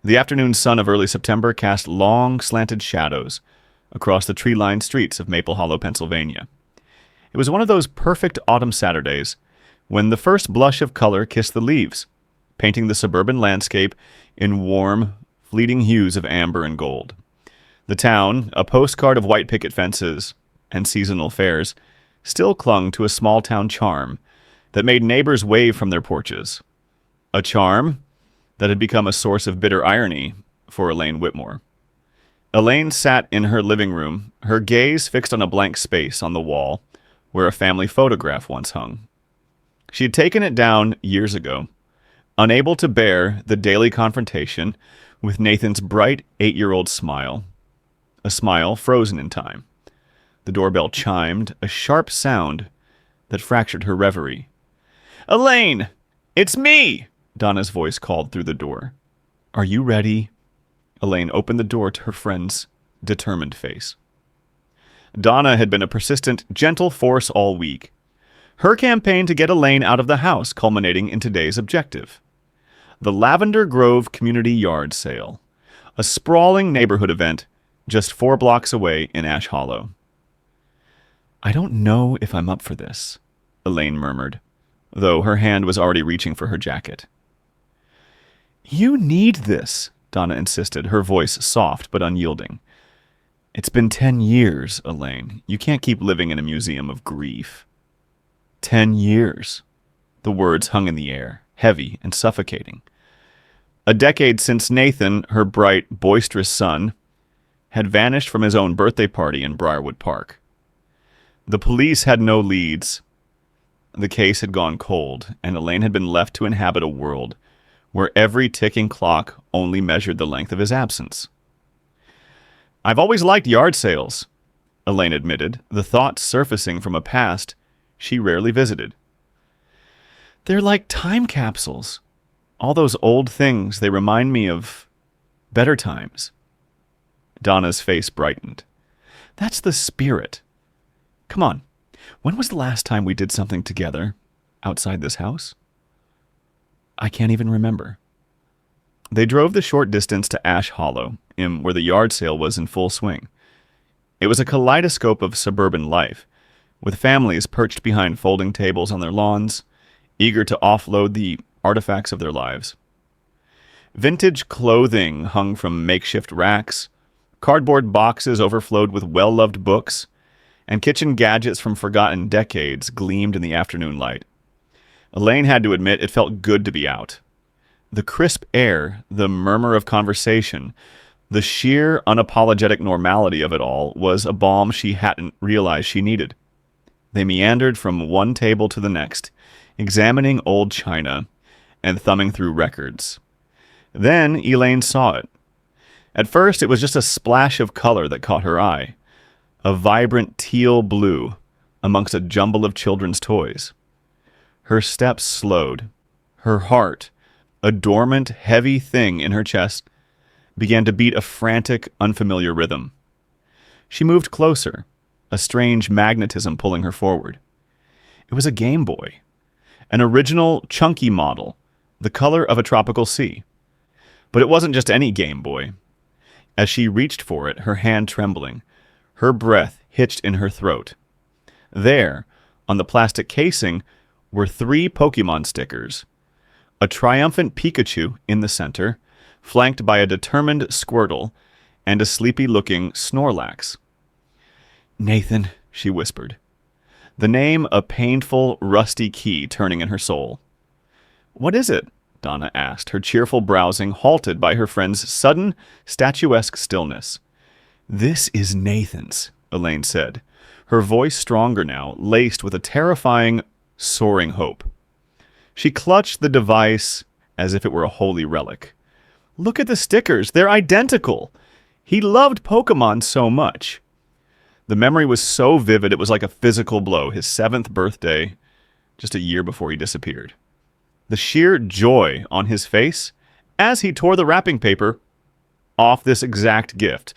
The afternoon sun of early September cast long, slanted shadows across the tree-lined streets of Maple Hollow, Pennsylvania. It was one of those perfect autumn Saturdays when the first blush of color kissed the leaves, painting the suburban landscape in warm, fleeting hues of amber and gold. The town, a postcard of white picket fences and seasonal fairs, still clung to a small-town charm that made neighbors wave from their porches. A charm that had become a source of bitter irony for Elaine Whitmore. Elaine sat in her living room, her gaze fixed on a blank space on the wall where a family photograph once hung. She had taken it down years ago, unable to bear the daily confrontation with Nathan's bright 8-year-old smile, a smile frozen in time. The doorbell chimed, a sharp sound that fractured her reverie. "Elaine! It's me!" Donna's voice called through the door. "Are you ready?" Elaine opened the door to her friend's determined face. Donna had been a persistent, gentle force all week. Her campaign to get Elaine out of the house culminating in today's objective. The Lavender Grove Community Yard Sale, a sprawling neighborhood event just 4 blocks away in Ash Hollow. "I don't know if I'm up for this," Elaine murmured, though her hand was already reaching for her jacket. "You need this," Donna insisted, her voice soft but unyielding. "It's been 10 years, Elaine. You can't keep living in a museum of grief." 10 years. The words hung in the air, heavy and suffocating. A decade since Nathan, her bright, boisterous son, had vanished from his own birthday party in Briarwood Park. The police had no leads. The case had gone cold, and Elaine had been left to inhabit a world where every ticking clock only measured the length of his absence. "I've always liked yard sales," Elaine admitted, the thought surfacing from a past she rarely visited. "They're like time capsules. All those old things, they remind me of better times." Donna's face brightened. "That's the spirit. Come on, when was the last time we did something together outside this house?" "I can't even remember." They drove the short distance to Ash Hollow, where the yard sale was in full swing. It was a kaleidoscope of suburban life, with families perched behind folding tables on their lawns, eager to offload the artifacts of their lives. Vintage clothing hung from makeshift racks, cardboard boxes overflowed with well-loved books, and kitchen gadgets from forgotten decades gleamed in the afternoon light. Elaine had to admit it felt good to be out. The crisp air, the murmur of conversation, the sheer, unapologetic normality of it all was a balm she hadn't realized she needed. They meandered from one table to the next, examining old china and thumbing through records. Then Elaine saw it. At first, it was just a splash of color that caught her eye, a vibrant teal blue amongst a jumble of children's toys. Her steps slowed. Her heart, a dormant, heavy thing in her chest, began to beat a frantic, unfamiliar rhythm. She moved closer, a strange magnetism pulling her forward. It was a Game Boy, an original, chunky model, the color of a tropical sea. But it wasn't just any Game Boy. As she reached for it, her hand trembling, her breath hitched in her throat. There, on the plastic casing, were 3 Pokemon stickers. A triumphant Pikachu in the center, flanked by a determined Squirtle and a sleepy-looking Snorlax. "Nathan," she whispered. The name a painful, rusty key turning in her soul. "What is it?" Donna asked, her cheerful browsing halted by her friend's sudden, statuesque stillness. "This is Nathan's," Elaine said, her voice stronger now, laced with a terrifying, soaring hope. She clutched the device as if it were a holy relic. "Look at the stickers. They're identical. He loved Pokemon so much." The memory was so vivid it was like a physical blow, his 7th birthday, just a year before he disappeared. The sheer joy on his face as he tore the wrapping paper off this exact gift.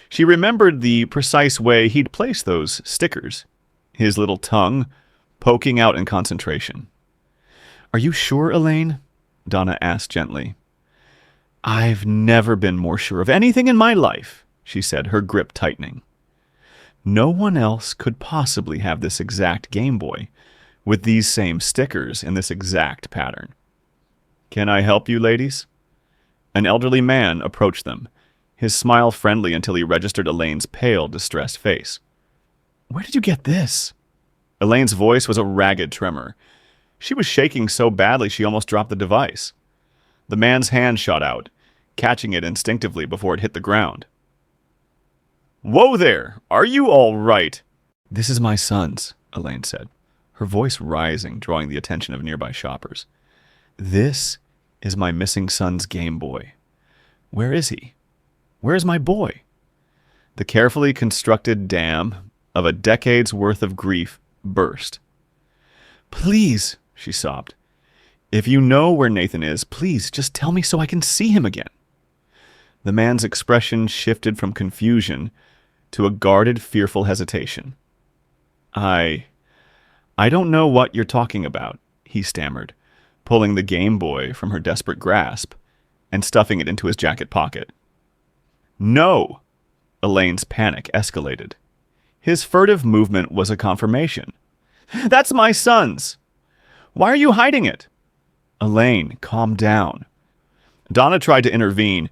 She remembered the precise way he'd placed those stickers, his little tongue poking out in concentration. "Are you sure, Elaine?" Donna asked gently. I've never been more sure of anything in my life, she said, her grip tightening. No one else could possibly have this exact Game Boy, with these same stickers in this exact pattern. Can I help you, ladies? An elderly man approached them, his smile friendly until he registered Elaine's pale, distressed face. Where did you get this? Elaine's voice was a ragged tremor. She was shaking so badly she almost dropped the device. The man's hand shot out, catching it instinctively before it hit the ground. Whoa there! Are you all right? This is my son's, Elaine said, her voice rising, drawing the attention of nearby shoppers. This is my missing son's Game Boy. Where is he? Where is my boy? The carefully constructed dam of a decade's worth of grief burst. Please, she sobbed. If you know where Nathan is, please just tell me so I can see him again. The man's expression shifted from confusion to a guarded, fearful hesitation. I don't know what you're talking about, he stammered, pulling the Game Boy from her desperate grasp and stuffing it into his jacket pocket. No! Elaine's panic escalated. His furtive movement was a confirmation. That's my son's! Why are you hiding it? Elaine, calm down. Donna tried to intervene,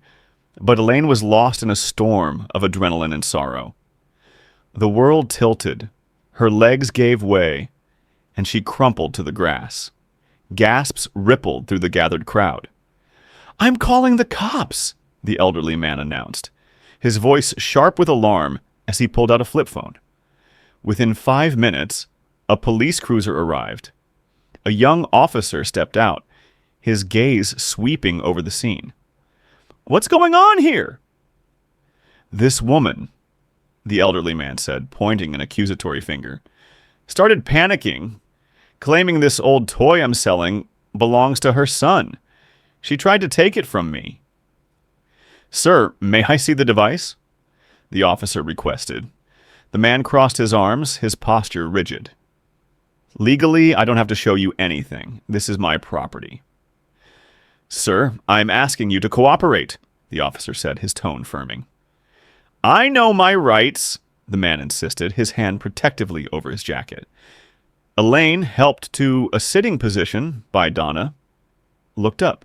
but Elaine was lost in a storm of adrenaline and sorrow. The world tilted, her legs gave way, and she crumpled to the grass. Gasps rippled through the gathered crowd. I'm calling the cops, the elderly man announced, his voice sharp with alarm as he pulled out a flip phone. Within 5 minutes, a police cruiser arrived. A young officer stepped out, his gaze sweeping over the scene. What's going on here? This woman, the elderly man said, pointing an accusatory finger, started panicking, claiming this old toy I'm selling belongs to her son. She tried to take it from me. Sir, may I see the device? The officer requested. The man crossed his arms, his posture rigid. Legally, I don't have to show you anything. This is my property. Sir, I'm asking you to cooperate, the officer said, his tone firming. I know my rights, the man insisted, his hand protectively over his jacket. Elaine, helped to a sitting position by Donna, looked up.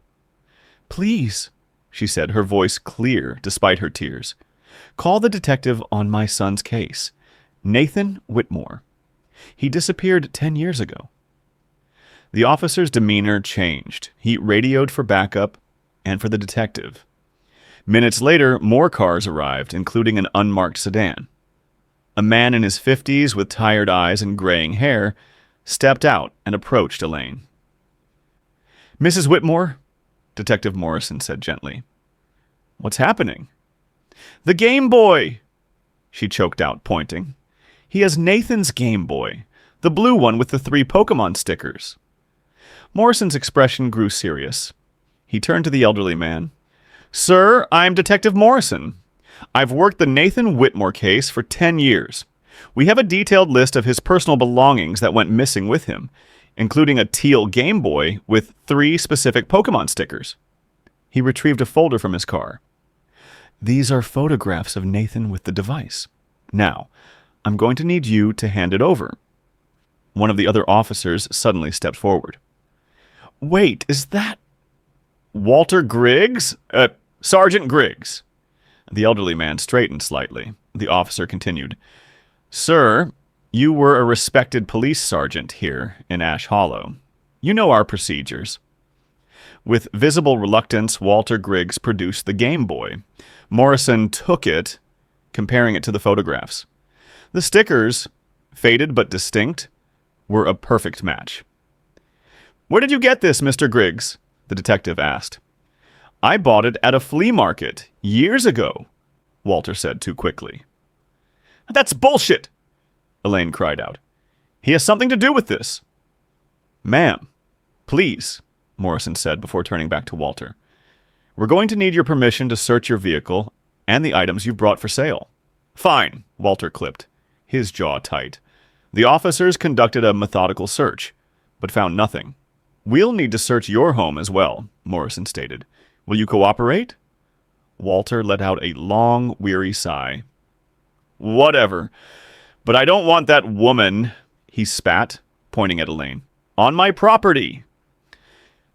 Please, she said, her voice clear despite her tears. Call the detective on my son's case. Nathan Whitmore. He disappeared 10 years ago. The officer's demeanor changed. He radioed for backup and for the detective. Minutes later, more cars arrived, including an unmarked sedan. A man in his 50s with tired eyes and graying hair stepped out and approached Elaine. Mrs. Whitmore, Detective Morrison said gently. What's happening? The Game Boy, she choked out, pointing. He has Nathan's Game Boy, the blue one with the 3 Pokemon stickers. Morrison's expression grew serious. He turned to the elderly man. Sir, I'm Detective Morrison. I've worked the Nathan Whitmore case for 10 years. We have a detailed list of his personal belongings that went missing with him, including a teal Game Boy with 3 specific Pokemon stickers. He retrieved a folder from his car. These are photographs of Nathan with the device. Now, I'm going to need you to hand it over. One of the other officers suddenly stepped forward. Wait, is that Walter Griggs? Sergeant Griggs. The elderly man straightened slightly. The officer continued. Sir, you were a respected police sergeant here in Ash Hollow. You know our procedures. With visible reluctance, Walter Griggs produced the Game Boy. Morrison took it, comparing it to the photographs. The stickers, faded but distinct, were a perfect match. Where did you get this, Mr. Griggs? The detective asked. I bought it at a flea market years ago, Walter said too quickly. That's bullshit, Elaine cried out. He has something to do with this. Ma'am, please, Morrison said before turning back to Walter. We're going to need your permission to search your vehicle and the items you've brought for sale. Fine, Walter clipped, his jaw tight. The officers conducted a methodical search, but found nothing. We'll need to search your home as well, Morrison stated. Will you cooperate? Walter let out a long, weary sigh. Whatever. But I don't want that woman, he spat, pointing at Elaine, on my property.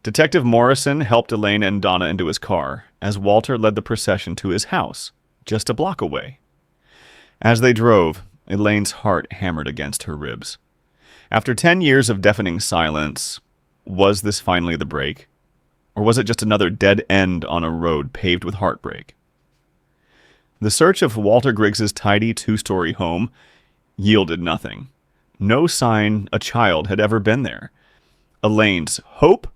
Detective Morrison helped Elaine and Donna into his car as Walter led the procession to his house, just a block away. As they drove, Elaine's heart hammered against her ribs. After 10 years of deafening silence, was this finally the break? Or was it just another dead end on a road paved with heartbreak? The search of Walter Griggs's tidy two-story home yielded nothing. No sign a child had ever been there. Elaine's hope,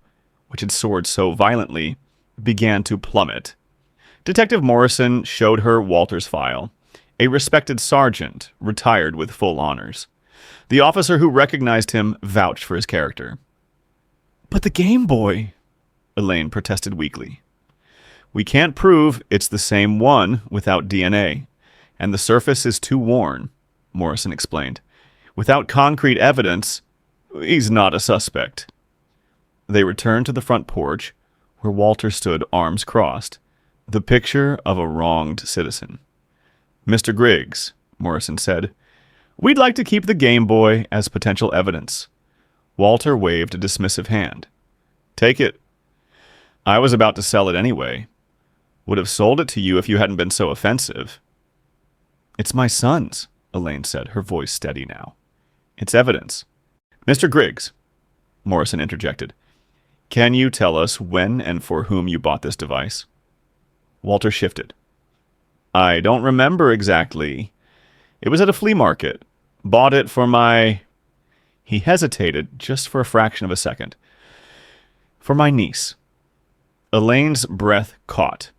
which had soared so violently, began to plummet. Detective Morrison showed her Walter's file. A respected sergeant, retired with full honors. The officer who recognized him vouched for his character. But the Game Boy, Elaine protested weakly. We can't prove it's the same one without DNA, and the surface is too worn, Morrison explained. Without concrete evidence, he's not a suspect. They returned to the front porch, where Walter stood arms crossed, the picture of a wronged citizen. Mr. Griggs, Morrison said, we'd like to keep the Game Boy as potential evidence. Walter waved a dismissive hand. Take it. I was about to sell it anyway. Would have sold it to you if you hadn't been so offensive. It's my son's, Elaine said, her voice steady now. It's evidence. Mr. Griggs, Morrison interjected, can you tell us when and for whom you bought this device? Walter shifted. I don't remember exactly. It was at a flea market. Bought it for my... He hesitated just for a fraction of a second. For my niece. Elaine's breath caught.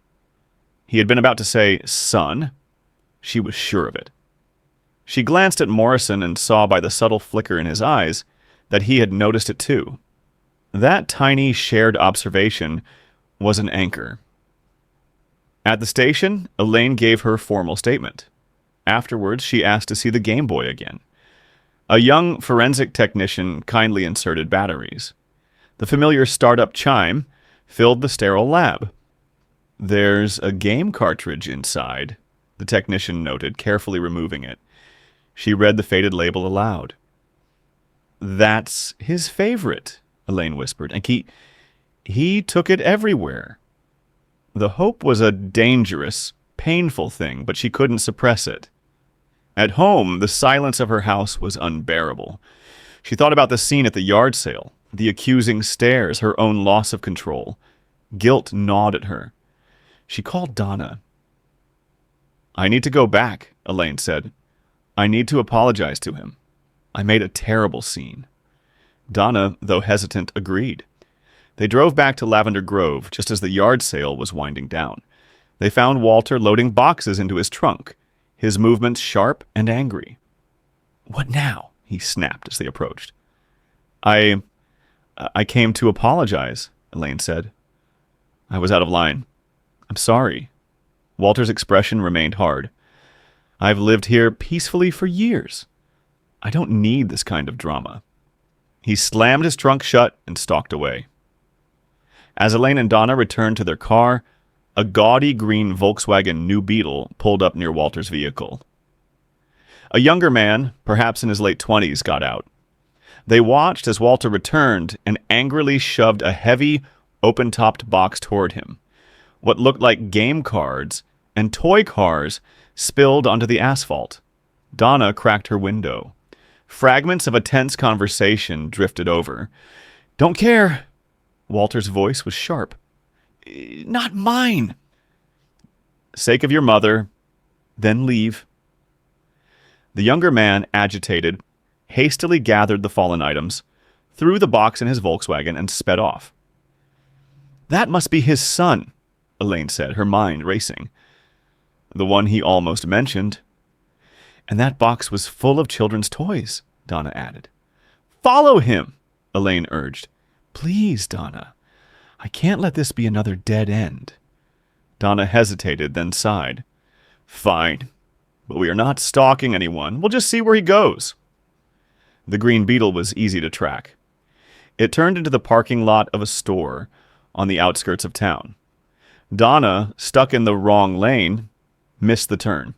He had been about to say, son. She was sure of it. She glanced at Morrison and saw by the subtle flicker in his eyes that he had noticed it too. That tiny shared observation was an anchor. At the station, Elaine gave her formal statement. Afterwards, she asked to see the Game Boy again. A young forensic technician kindly inserted batteries. The familiar startup chime filled the sterile lab. There's a game cartridge inside, the technician noted, carefully removing it. She read the faded label aloud. That's his favorite, Elaine whispered, and he took it everywhere. The hope was a dangerous, painful thing, but she couldn't suppress it. At home, the silence of her house was unbearable. She thought about the scene at the yard sale, the accusing stares, her own loss of control. Guilt gnawed at her. She called Donna. I need to go back, Elaine said. I need to apologize to him. I made a terrible scene. Donna, though hesitant, agreed. They drove back to Lavender Grove just as the yard sale was winding down. They found Walter loading boxes into his trunk, his movements sharp and angry. What now? He snapped as they approached. I came to apologize, Elaine said. I was out of line. I'm sorry. Walter's expression remained hard. I've lived here peacefully for years. I don't need this kind of drama. He slammed his trunk shut and stalked away. As Elaine and Donna returned to their car, a gaudy green Volkswagen New Beetle pulled up near Walter's vehicle. A younger man, perhaps in his late 20s, got out. They watched as Walter returned and angrily shoved a heavy, open-topped box toward him. What looked like game cards and toy cars spilled onto the asphalt. Donna cracked her window. Fragments of a tense conversation drifted over. Don't care. Walter's voice was sharp. Not mine. Sake of your mother. Then leave. The younger man, agitated, hastily gathered the fallen items, threw the box in his Volkswagen, and sped off. That must be his son, Elaine said, her mind racing. The one he almost mentioned. And that box was full of children's toys, Donna added. Follow him, Elaine urged. Please, Donna. I can't let this be another dead end. Donna hesitated, then sighed. Fine, but we are not stalking anyone. We'll just see where he goes. The green Beetle was easy to track. It turned into the parking lot of a store on the outskirts of town. Donna, stuck in the wrong lane, missed the turn.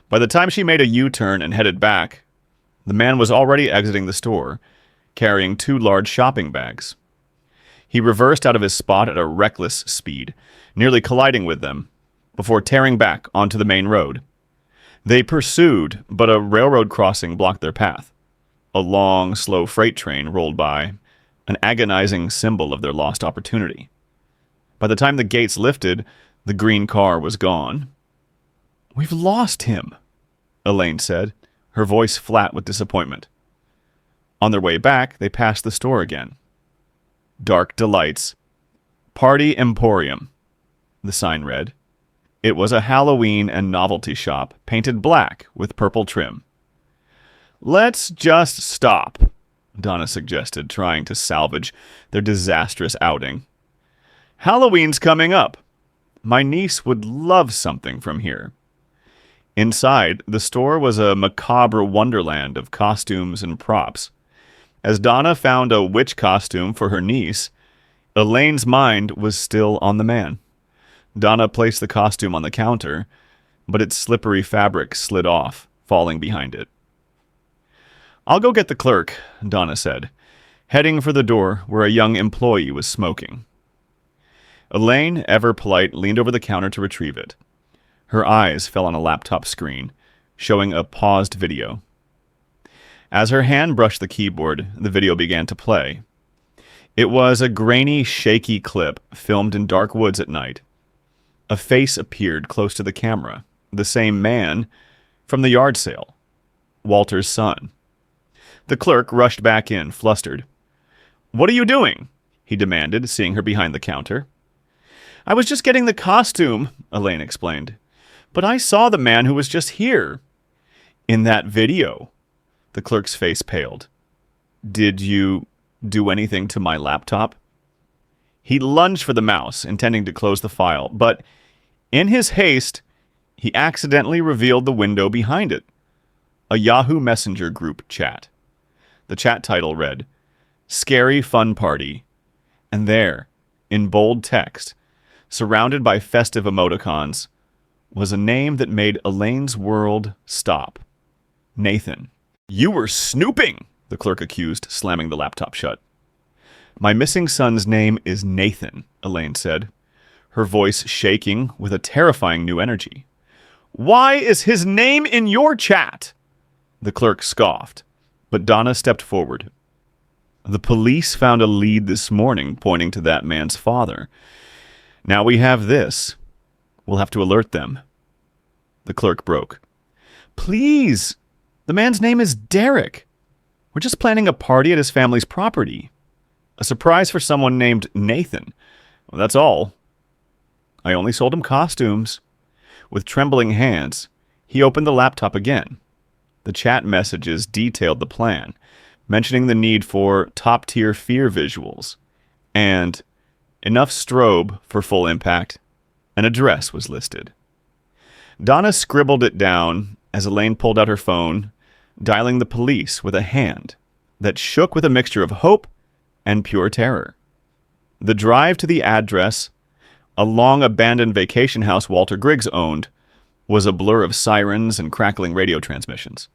By the time she made a U-turn and headed back, the man was already exiting the store, carrying 2 large shopping bags. He reversed out of his spot at a reckless speed, nearly colliding with them, before tearing back onto the main road. They pursued, but a railroad crossing blocked their path. A long, slow freight train rolled by, an agonizing symbol of their lost opportunity. By the time the gates lifted, the green car was gone. "We've lost him," Elaine said, her voice flat with disappointment. On their way back, they passed the store again. Dark Delights, Party Emporium, the sign read. It was a Halloween and novelty shop, painted black with purple trim. "Let's just stop," Donna suggested, trying to salvage their disastrous outing. "Halloween's coming up. My niece would love something from here." Inside, the store was a macabre wonderland of costumes and props. As Donna found a witch costume for her niece, Elaine's mind was still on the man. Donna placed the costume on the counter, but its slippery fabric slid off, falling behind it. "I'll go get the clerk," Donna said, heading for the door where a young employee was smoking. Elaine, ever polite, leaned over the counter to retrieve it. Her eyes fell on a laptop screen, showing a paused video. As her hand brushed the keyboard, the video began to play. It was a grainy, shaky clip filmed in dark woods at night. A face appeared close to the camera, the same man from the yard sale, Walter's son. The clerk rushed back in, flustered. "What are you doing?" he demanded, seeing her behind the counter. "I was just getting the costume," Elaine explained. "But I saw the man who was just here." "In that video?" The clerk's face paled. "Did you do anything to my laptop?" He lunged for the mouse, intending to close the file, but in his haste, he accidentally revealed the window behind it. A Yahoo Messenger group chat. The chat title read, "Scary Fun Party." And there, in bold text, surrounded by festive emoticons, was a name that made Elaine's world stop. Nathan. "You were snooping," the clerk accused, slamming the laptop shut. "My missing son's name is Nathan," Elaine said, her voice shaking with a terrifying new energy. "Why is his name in your chat?" The clerk scoffed, but Donna stepped forward. "The police found a lead this morning pointing to that man's father. Now we have this. We'll have to alert them." The clerk broke. "Please! The man's name is Derek. We're just planning a party at his family's property. A surprise for someone named Nathan. Well, that's all. I only sold him costumes." With trembling hands, he opened the laptop again. The chat messages detailed the plan, mentioning the need for top-tier fear visuals, and enough strobe for full impact. An address was listed. Donna scribbled it down as Elaine pulled out her phone, dialing the police with a hand that shook with a mixture of hope and pure terror. The drive to the address, a long-abandoned vacation house Walter Griggs owned, was a blur of sirens and crackling radio transmissions.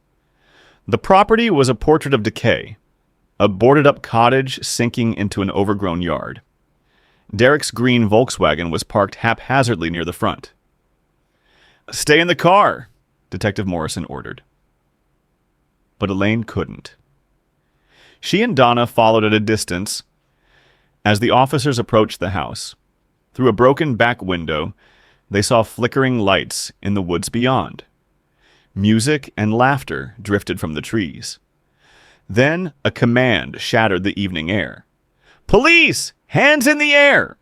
The property was a portrait of decay, a boarded-up cottage sinking into an overgrown yard. Derek's green Volkswagen was parked haphazardly near the front. "Stay in the car," Detective Morrison ordered. But Elaine couldn't. She and Donna followed at a distance as the officers approached the house. Through a broken back window, they saw flickering lights in the woods beyond. Music and laughter drifted from the trees. Then a command shattered the evening air. "Police! Hands in the air!"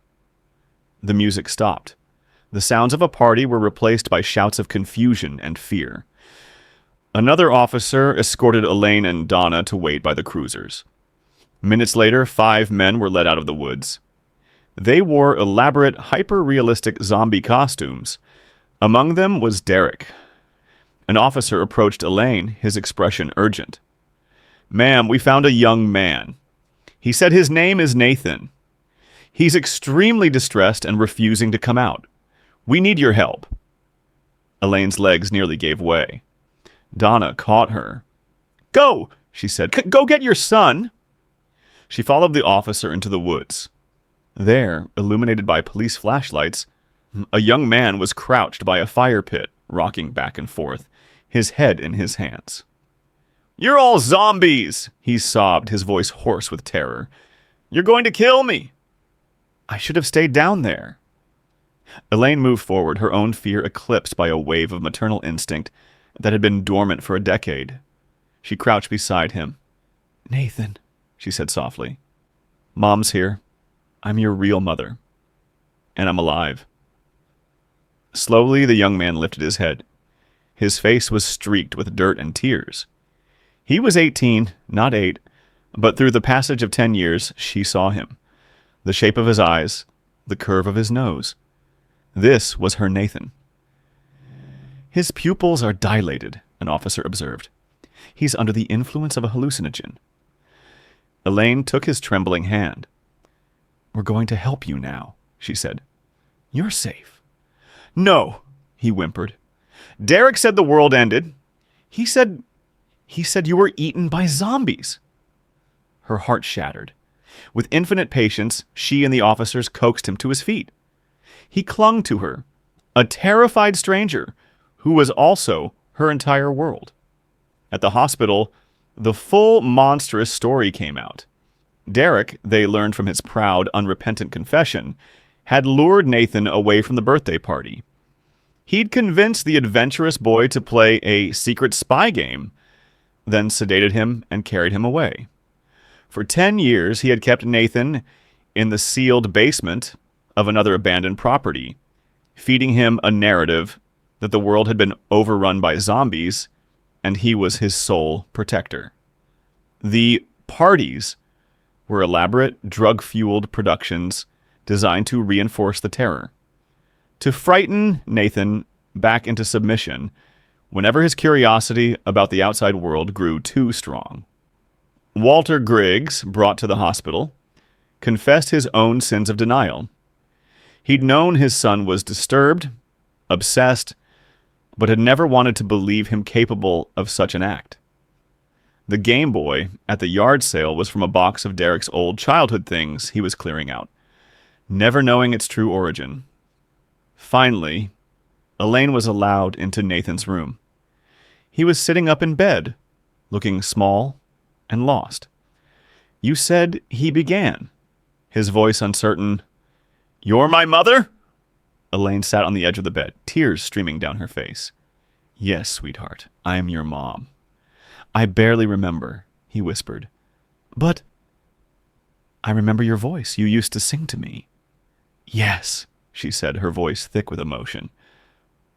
The music stopped. The sounds of a party were replaced by shouts of confusion and fear. Another officer escorted Elaine and Donna to wait by the cruisers. Minutes later, 5 men were led out of the woods. They wore elaborate, hyper-realistic zombie costumes. Among them was Derek. An officer approached Elaine, his expression urgent. "Ma'am, we found a young man. He said his name is Nathan. He's extremely distressed and refusing to come out. We need your help." Elaine's legs nearly gave way. Donna caught her. "Go," she said. "Go get your son." She followed the officer into the woods. There, illuminated by police flashlights, a young man was crouched by a fire pit, rocking back and forth, his head in his hands. "You're all zombies," he sobbed, his voice hoarse with terror. "You're going to kill me." "I should have stayed down there." Elaine moved forward, her own fear eclipsed by a wave of maternal instinct that had been dormant for a decade. She crouched beside him. "Nathan," she said softly. "Mom's here. I'm your real mother. And I'm alive." Slowly, the young man lifted his head. His face was streaked with dirt and tears. He was 18, not 8, but through the passage of 10 years, she saw him. The shape of his eyes, the curve of his nose. This was her Nathan. "His pupils are dilated," an officer observed. "He's under the influence of a hallucinogen." Elaine took his trembling hand. "We're going to help you now," she said. "You're safe." "No," he whimpered. "Derek said the world ended. He said you were eaten by zombies." Her heart shattered. With infinite patience, she and the officers coaxed him to his feet. He clung to her, a terrified stranger who was also her entire world. At the hospital, the full monstrous story came out. Derek, they learned from his proud, unrepentant confession, had lured Nathan away from the birthday party. He'd convinced the adventurous boy to play a secret spy game, then sedated him and carried him away. For 10 years, he had kept Nathan in the sealed basement of another abandoned property, feeding him a narrative that the world had been overrun by zombies and he was his sole protector. The parties were elaborate, drug-fueled productions designed to reinforce the terror, to frighten Nathan back into submission whenever his curiosity about the outside world grew too strong. Walter Griggs, brought to the hospital, confessed his own sins of denial. He'd known his son was disturbed, obsessed, but had never wanted to believe him capable of such an act. The Game Boy at the yard sale was from a box of Derek's old childhood things he was clearing out, never knowing its true origin. Finally, Elaine was allowed into Nathan's room. He was sitting up in bed, looking small and lost. "You said he began," his voice uncertain. "You're my mother?" Elaine sat on the edge of the bed, tears streaming down her face. "Yes, sweetheart, I'm your mom." "I barely remember," he whispered. "But I remember your voice. You used to sing to me." "Yes," she said, her voice thick with emotion.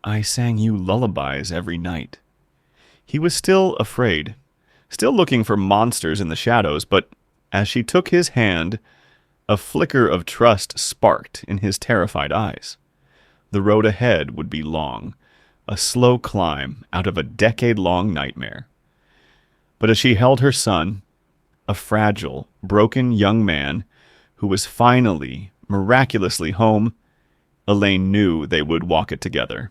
"I sang you lullabies every night." He was still afraid, still looking for monsters in the shadows, but as she took his hand, a flicker of trust sparked in his terrified eyes. The road ahead would be long, a slow climb out of a decade-long nightmare. But as she held her son, a fragile, broken young man who was finally, miraculously home, Elaine knew they would walk it together.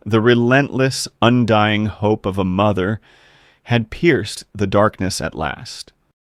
The relentless, undying hope of a mother had pierced the darkness at last.